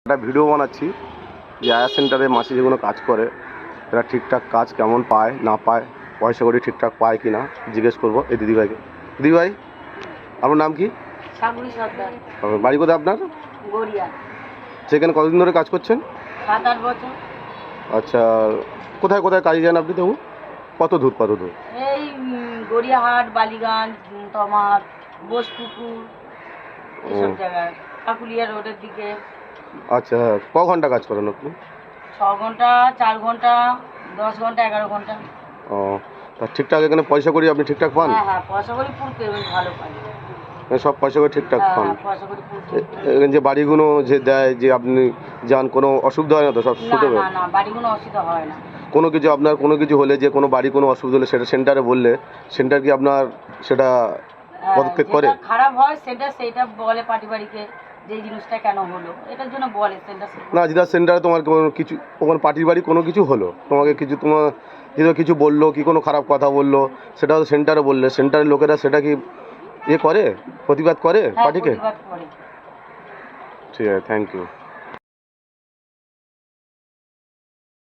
একটা ভিডিও বানাচ্ছি যে আয়া সেন্টারে মাসি যেগুলো কাজ করে এরা ঠিকঠাক কাজ কেমন পায় না পায়, পয়সা করি ঠিকঠাক পায় কি না জিজ্ঞেস করবো এই দিদিভাইকে। দিদিভাই, আপনার নাম কি? সাগরী সর্দার। বাড়ি কোথায় আপনার? গড়িয়া। সেখানে কতদিন ধরে কাজ করছেন? 7-8 বছর। আচ্ছা, কোথায় কোথায় কাজে যান আপনি? তবু কত দূর এই গড়িয়াহাট, বালিগঞ্জ, তোমার বোসপুকুর, এসব জায়গায়, কাকুলিয়া রোডের দিকে। আচ্ছা, ক ঘন্টা কাজ করেন আপনি? 6 ঘন্টা, 4 ঘন্টা, 10 ঘন্টা, 11 ঘন্টা। ও, তা ঠিকঠাক এখানে পয়সা করি আপনি ঠিকঠাক পান? হ্যাঁ, পয়সা করি ফুল পেমেন্ট ভালো পাই। সব পয়সা করে ঠিকঠাক পান? পয়সা করি ফুল। এখানে যে বাড়িগুলো যে দেয়, যে আপনি যান, কোনো অসুবিধা হয় না তো? সব সুযোগ? না, বাড়িগুলো অসুবিধা হয় না। কোনো কিছু আপনার কোনো কিছু হলে, যে কোনো বাড়ি কোনো অসুবিধা হলে সেটা সেন্টারে বললে সেন্টার কি আপনার সেটা পদক্ষেপ করে? খারাপ হয় সেটা বলে পারিবারিকে, যে জিনিসটা কেন হলো এটার জন্য বলে সেন্টার। না, যেটা সেন্টারে তোমার কোনো কিছু, তোমার পার্টির বাড়ি কোনো কিছু হলো, তোমাকে কিছু, তোমার যেটা কিছু বললো কি কোনো খারাপ কথা বললো, সেটা সেন্টারে বললে সেন্টারের লোকেরা সেটা কি করে, প্রতিবাদ করে পার্টিকে? প্রতিবাদ করে। ঠিক আছে, থ্যাংক ইউ।